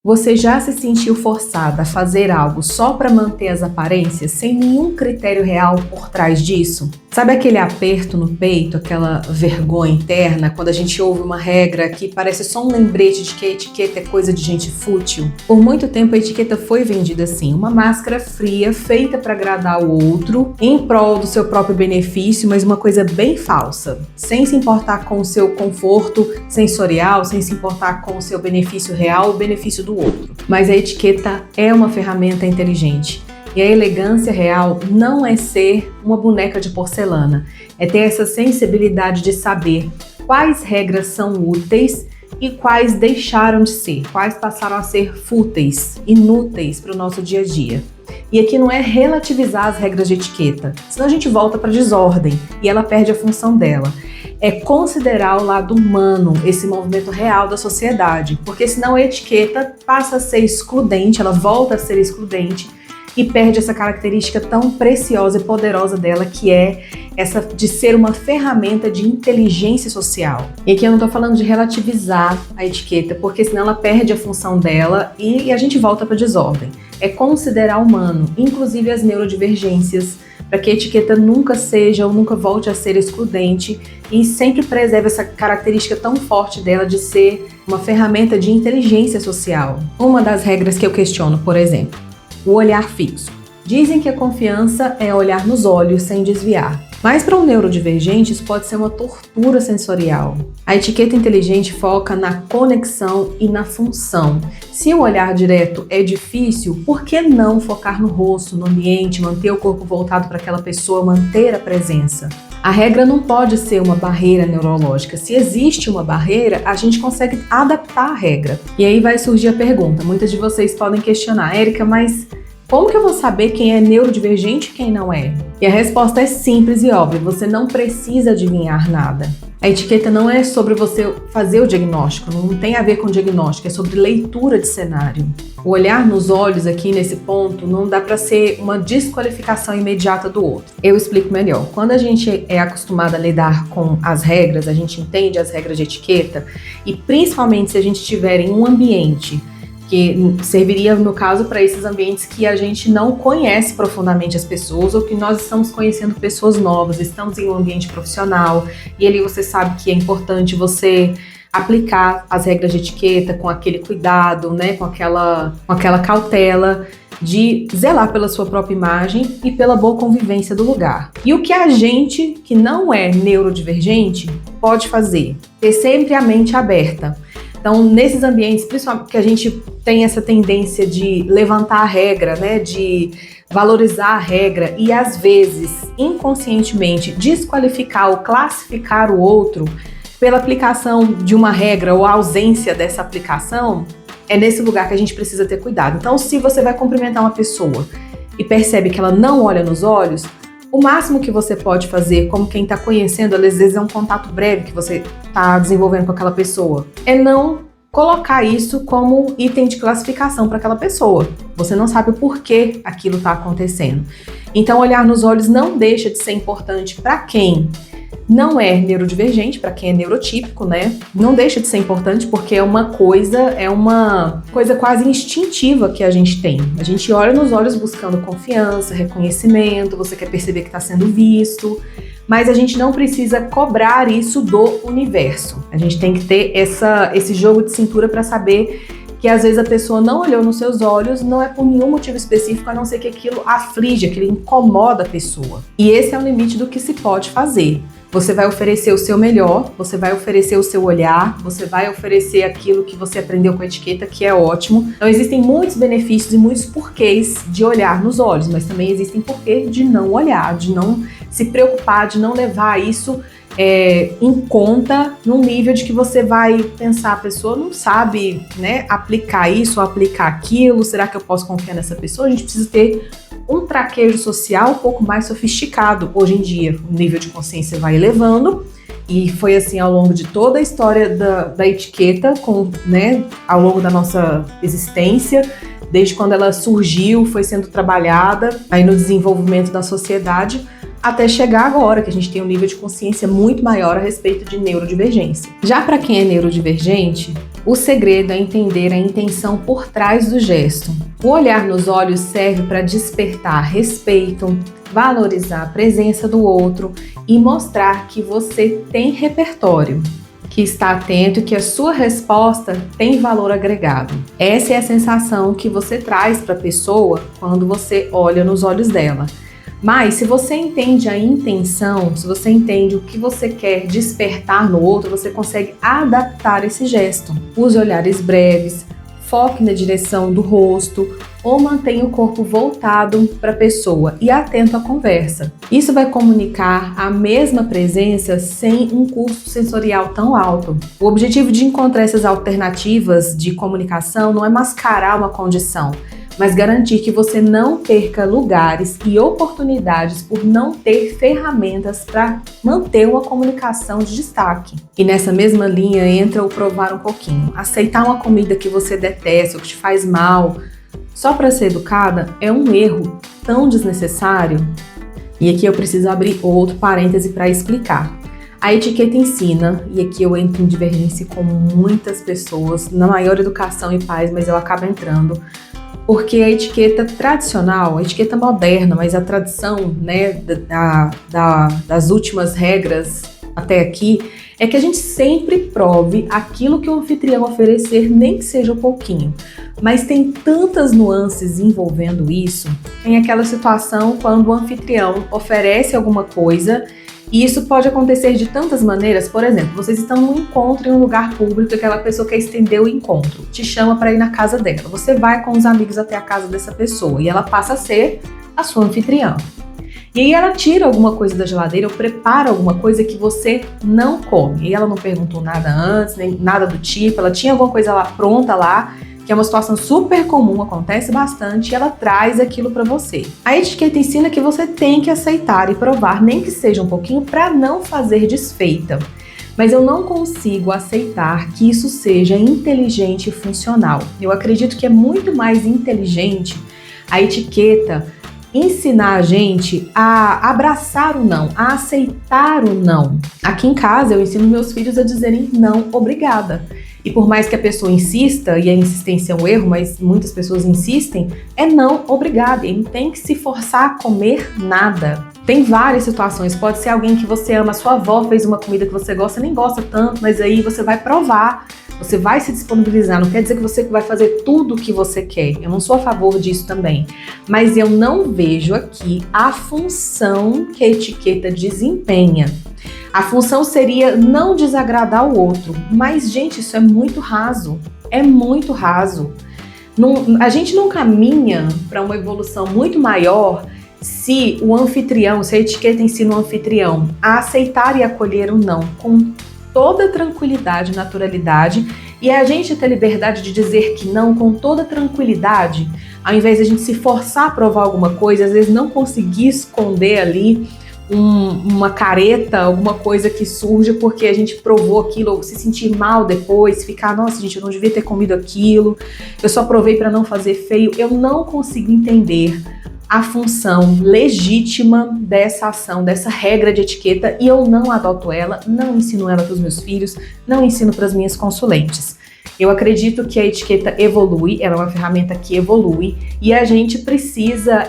Você já se sentiu forçada a fazer algo só para manter as aparências, sem nenhum critério real por trás disso? Sabe aquele aperto no peito, aquela vergonha interna, quando a gente ouve uma regra que parece só um lembrete de que a etiqueta é coisa de gente fútil? Por muito tempo a etiqueta foi vendida assim, uma máscara fria, feita para agradar o outro, em prol do seu próprio benefício, mas uma coisa bem falsa, sem se importar com o seu conforto sensorial, sem se importar com o seu benefício real, o benefício do outro. Mas a etiqueta é uma ferramenta inteligente. E a elegância real não é ser uma boneca de porcelana, é ter essa sensibilidade de saber quais regras são úteis e quais deixaram de ser, quais passaram a ser fúteis, inúteis para o nosso dia a dia. E aqui não é relativizar as regras de etiqueta, senão a gente volta para a desordem e ela perde a função dela. É considerar o lado humano, esse movimento real da sociedade, porque senão a etiqueta passa a ser excludente, ela volta a ser excludente e perde essa característica tão preciosa e poderosa dela, que é essa de ser uma ferramenta de inteligência social. E aqui eu não tô falando de relativizar a etiqueta, porque senão ela perde a função dela e a gente volta para a desordem. É considerar humano, inclusive as neurodivergências, para que a etiqueta nunca seja ou nunca volte a ser excludente e sempre preserve essa característica tão forte dela de ser uma ferramenta de inteligência social. Uma das regras que eu questiono, por exemplo, o olhar fixo. Dizem que a confiança é olhar nos olhos sem desviar. Mas para um neurodivergente isso pode ser uma tortura sensorial. A etiqueta inteligente foca na conexão e na função. Se o olhar direto é difícil, por que não focar no rosto, no ambiente, manter o corpo voltado para aquela pessoa, manter a presença? A regra não pode ser uma barreira neurológica. Se existe uma barreira, a gente consegue adaptar a regra. E aí vai surgir a pergunta. Muitas de vocês podem questionar, Érica, mas como que eu vou saber quem é neurodivergente e quem não é? E a resposta é simples e óbvia, você não precisa adivinhar nada. A etiqueta não é sobre você fazer o diagnóstico, não tem a ver com diagnóstico, é sobre leitura de cenário. O olhar nos olhos aqui nesse ponto não dá para ser uma desqualificação imediata do outro. Eu explico melhor. Quando a gente é acostumado a lidar com as regras, a gente entende as regras de etiqueta e principalmente se a gente estiver em um ambiente que serviria, no caso, para esses ambientes que a gente não conhece profundamente as pessoas ou que nós estamos conhecendo pessoas novas, estamos em um ambiente profissional e ali você sabe que é importante você aplicar as regras de etiqueta com aquele cuidado, né, com aquela cautela de zelar pela sua própria imagem e pela boa convivência do lugar. E o que a gente, que não é neurodivergente, pode fazer? Ter sempre a mente aberta. Então, nesses ambientes, principalmente que a gente tem essa tendência de levantar a regra, né, de valorizar a regra e, às vezes, inconscientemente, desqualificar ou classificar o outro pela aplicação de uma regra ou a ausência dessa aplicação, é nesse lugar que a gente precisa ter cuidado. Então, se você vai cumprimentar uma pessoa e percebe que ela não olha nos olhos, o máximo que você pode fazer, como quem está conhecendo, às vezes é um contato breve que você está desenvolvendo com aquela pessoa, é não colocar isso como item de classificação para aquela pessoa. Você não sabe o porquê aquilo está acontecendo. Então, olhar nos olhos não deixa de ser importante para quem não é neurodivergente, para quem é neurotípico, né? Não deixa de ser importante porque é uma coisa quase instintiva que a gente tem. A gente olha nos olhos buscando confiança, reconhecimento, você quer perceber que está sendo visto, mas a gente não precisa cobrar isso do universo. A gente tem que ter esse jogo de cintura para saber que às vezes a pessoa não olhou nos seus olhos, não é por nenhum motivo específico, a não ser que aquilo aflige, aquilo incomoda a pessoa. E esse é o limite do que se pode fazer. Você vai oferecer o seu melhor, você vai oferecer o seu olhar, você vai oferecer aquilo que você aprendeu com a etiqueta, que é ótimo. Então existem muitos benefícios e muitos porquês de olhar nos olhos, mas também existem porquês de não olhar, de não se preocupar, de não levar isso em conta num nível de que você vai pensar, a pessoa não sabe, né, aplicar isso ou aplicar aquilo, será que eu posso confiar nessa pessoa? A gente precisa ter um traquejo social um pouco mais sofisticado. Hoje em dia, o nível de consciência vai elevando e foi assim ao longo de toda a história da etiqueta, né, ao longo da nossa existência, desde quando ela surgiu, foi sendo trabalhada aí no desenvolvimento da sociedade, até chegar agora, que a gente tem um nível de consciência muito maior a respeito de neurodivergência. Já para quem é neurodivergente, o segredo é entender a intenção por trás do gesto. O olhar nos olhos serve para despertar respeito, valorizar a presença do outro e mostrar que você tem repertório, que está atento e que a sua resposta tem valor agregado. Essa é a sensação que você traz para a pessoa quando você olha nos olhos dela. Mas se você entende a intenção, se você entende o que você quer despertar no outro, você consegue adaptar esse gesto. Use olhares breves, foque na direção do rosto ou mantenha o corpo voltado para a pessoa e atento à conversa. Isso vai comunicar a mesma presença sem um custo sensorial tão alto. O objetivo de encontrar essas alternativas de comunicação não é mascarar uma condição, mas garantir que você não perca lugares e oportunidades por não ter ferramentas para manter uma comunicação de destaque. E nessa mesma linha entra o provar um pouquinho. Aceitar uma comida que você detesta ou que te faz mal só para ser educada é um erro tão desnecessário. E aqui eu preciso abrir outro parêntese para explicar. A etiqueta ensina, e aqui eu entro em divergência com muitas pessoas, na maior educação e paz, mas eu acabo entrando, porque a etiqueta tradicional, a etiqueta moderna, mas a tradição, né, das últimas regras até aqui, é que a gente sempre prove aquilo que o anfitrião oferecer, nem que seja um pouquinho. Mas tem tantas nuances envolvendo isso. Tem aquela situação quando o anfitrião oferece alguma coisa e isso pode acontecer de tantas maneiras. Por exemplo, vocês estão num encontro em um lugar público e aquela pessoa quer estender o encontro, te chama para ir na casa dela. Você vai com os amigos até a casa dessa pessoa e ela passa a ser a sua anfitriã. E aí ela tira alguma coisa da geladeira ou prepara alguma coisa que você não come. E ela não perguntou nada antes, nem nada do tipo, ela tinha alguma coisa lá pronta lá, que é uma situação super comum, acontece bastante, e ela traz aquilo para você. A etiqueta ensina que você tem que aceitar e provar, nem que seja um pouquinho, para não fazer desfeita. Mas eu não consigo aceitar que isso seja inteligente e funcional. Eu acredito que é muito mais inteligente a etiqueta ensinar a gente a abraçar o não, a aceitar o não. Aqui em casa eu ensino meus filhos a dizerem não, obrigada. E por mais que a pessoa insista, e a insistência é um erro, mas muitas pessoas insistem, é não, obrigada. Ele não tem que se forçar a comer nada. Tem várias situações, pode ser alguém que você ama, sua avó fez uma comida que você gosta, nem gosta tanto, mas aí você vai provar, você vai se disponibilizar, não quer dizer que você vai fazer tudo o que você quer, eu não sou a favor disso também, mas eu não vejo aqui a função que a etiqueta desempenha. A função seria não desagradar o outro, mas gente, isso é muito raso, é muito raso. A gente não caminha para uma evolução muito maior se o anfitrião, se a etiqueta ensina o anfitrião a aceitar e acolher o não com toda tranquilidade e naturalidade, e a gente ter liberdade de dizer que não com toda tranquilidade, ao invés de a gente se forçar a provar alguma coisa, às vezes não conseguir esconder ali uma careta, alguma coisa que surge porque a gente provou aquilo, ou se sentir mal depois, ficar, nossa gente, eu não devia ter comido aquilo, eu só provei para não fazer feio. Eu não consigo entender a função legítima dessa ação, dessa regra de etiqueta, e eu não adoto ela, não ensino ela para os meus filhos, não ensino para as minhas consulentes. Eu acredito que a etiqueta evolui, ela é uma ferramenta que evolui, e a gente precisa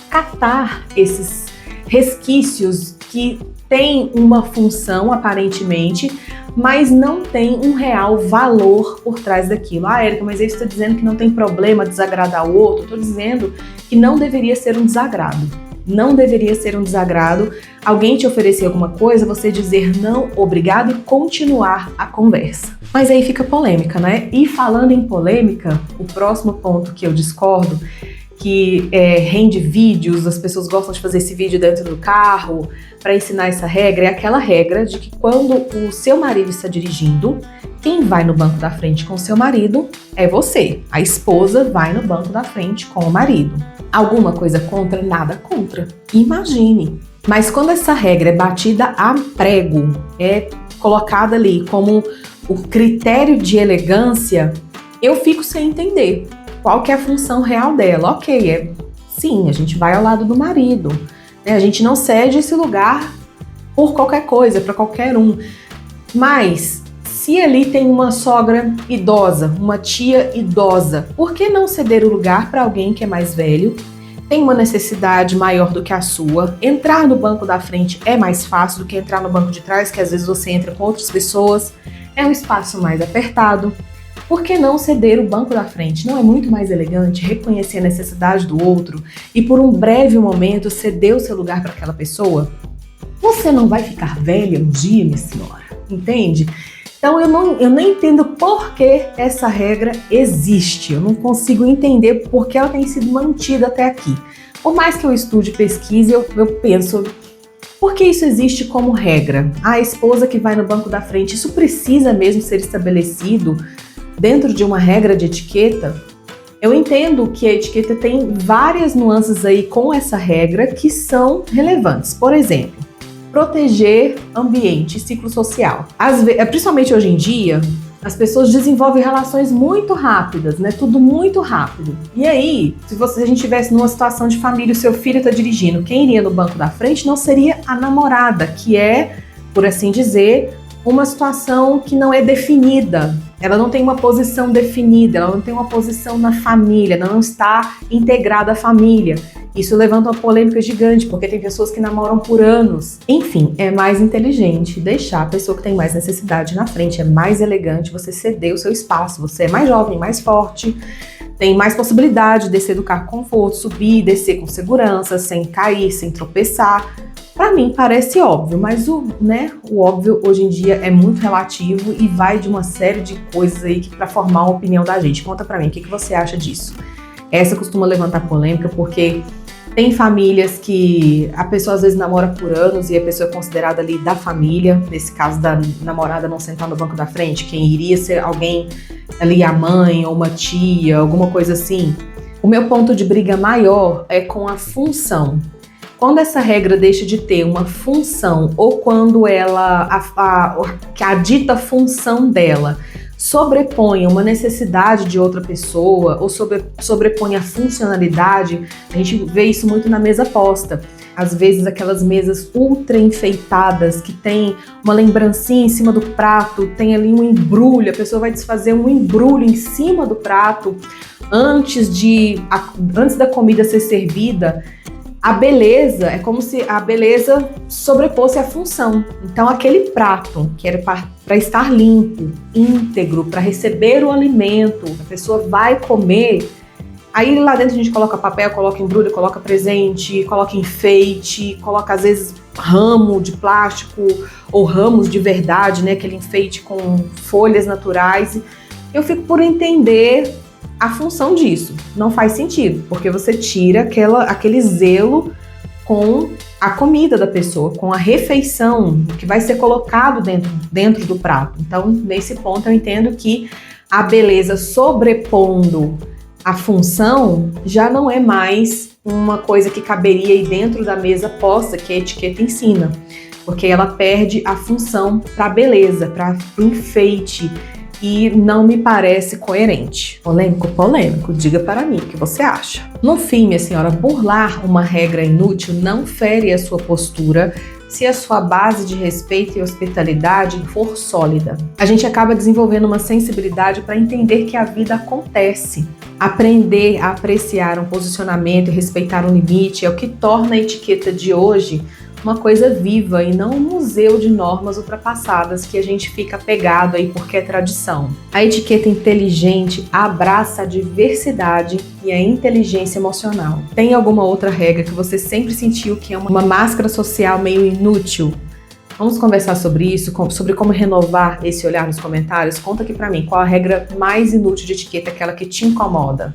catar esses resquícios que têm uma função, aparentemente, mas não tem um real valor por trás daquilo. Ah, Érica, mas eu estou dizendo que não tem problema desagradar o outro. Estou dizendo que não deveria ser um desagrado. Não deveria ser um desagrado alguém te oferecer alguma coisa, você dizer não, obrigado e continuar a conversa. Mas aí fica polêmica, né? E falando em polêmica, o próximo ponto que eu discordo, que rende vídeos, as pessoas gostam de fazer esse vídeo dentro do carro para ensinar essa regra, é aquela regra de que quando o seu marido está dirigindo, quem vai no banco da frente com o seu marido é você. A esposa vai no banco da frente com o marido. Alguma coisa contra? Nada contra. Imagine. Mas quando essa regra é batida a prego, é colocada ali como o critério de elegância, eu fico sem entender. Qual que é a função real dela? Ok, sim, a gente vai ao lado do marido. né? A gente não cede esse lugar por qualquer coisa, para qualquer um. Mas se ali tem uma sogra idosa, uma tia idosa, por que não ceder o lugar para alguém que é mais velho, tem uma necessidade maior do que a sua? Entrar no banco da frente é mais fácil do que entrar no banco de trás, que às vezes você entra com outras pessoas, é um espaço mais apertado. Por que não ceder o banco da frente? Não é muito mais elegante reconhecer a necessidade do outro e por um breve momento ceder o seu lugar para aquela pessoa? Você não vai ficar velha um dia, minha senhora, entende? Então eu não entendo por que essa regra existe. Eu não consigo entender por que ela tem sido mantida até aqui. Por mais que eu estude e pesquise, eu penso, por que isso existe como regra? A esposa que vai no banco da frente, isso precisa mesmo ser estabelecido dentro de uma regra de etiqueta? Eu entendo que a etiqueta tem várias nuances aí com essa regra que são relevantes. Por exemplo, proteger ambiente e ciclo social. Principalmente hoje em dia, as pessoas desenvolvem relações muito rápidas, né? Tudo muito rápido. E aí, se a gente tivesse numa situação de família, o seu filho está dirigindo, quem iria no banco da frente não seria a namorada, que é, por assim dizer, uma situação que não é definida. Ela não tem uma posição definida, ela não tem uma posição na família, ela não está integrada à família. Isso levanta uma polêmica gigante, porque tem pessoas que namoram por anos. Enfim, é mais inteligente deixar a pessoa que tem mais necessidade na frente, é mais elegante você ceder o seu espaço. Você é mais jovem, mais forte, tem mais possibilidade de descer do carro com conforto, subir e descer com segurança, sem cair, sem tropeçar. Para mim parece óbvio, mas o óbvio hoje em dia é muito relativo e vai de uma série de coisas aí para formar uma opinião da gente. Conta para mim, o que você acha disso? Essa costuma levantar polêmica porque tem famílias que a pessoa às vezes namora por anos e a pessoa é considerada ali da família, nesse caso da namorada não sentar no banco da frente, quem iria ser alguém ali, a mãe ou uma tia, alguma coisa assim. O meu ponto de briga maior é com a função. Quando essa regra deixa de ter uma função ou quando a dita função dela sobrepõe uma necessidade de outra pessoa ou sobrepõe a funcionalidade, a gente vê isso muito na mesa posta. Às vezes aquelas mesas ultra enfeitadas que tem uma lembrancinha em cima do prato, tem ali um embrulho, a pessoa vai desfazer um embrulho em cima do prato antes da comida ser servida. A beleza é como se a beleza sobreposse a função. Então, aquele prato que era para estar limpo, íntegro, para receber o alimento, a pessoa vai comer. Aí lá dentro a gente coloca papel, coloca embrulho, coloca presente, coloca enfeite, coloca às vezes ramo de plástico ou ramos de verdade, né? Aquele enfeite com folhas naturais. Eu fico por entender a função disso. Não faz sentido, porque você tira aquele zelo com a comida da pessoa, com a refeição que vai ser colocado dentro do prato. Então, nesse ponto, eu entendo que a beleza sobrepondo a função já não é mais uma coisa que caberia aí dentro da mesa posta, que a etiqueta ensina, porque ela perde a função para a beleza, para o enfeite, e não me parece coerente. Polêmico, diga para mim o que você acha. No fim, minha senhora, burlar uma regra inútil não fere a sua postura se a sua base de respeito e hospitalidade for sólida. A gente acaba desenvolvendo uma sensibilidade para entender que a vida acontece. Aprender a apreciar um posicionamento e respeitar um limite é o que torna a etiqueta de hoje uma coisa viva e não um museu de normas ultrapassadas que a gente fica apegado aí porque é tradição. A etiqueta inteligente abraça a diversidade e a inteligência emocional. Tem alguma outra regra que você sempre sentiu que é uma máscara social meio inútil? Vamos conversar sobre isso, sobre como renovar esse olhar nos comentários? Conta aqui pra mim, qual a regra mais inútil de etiqueta, aquela que te incomoda?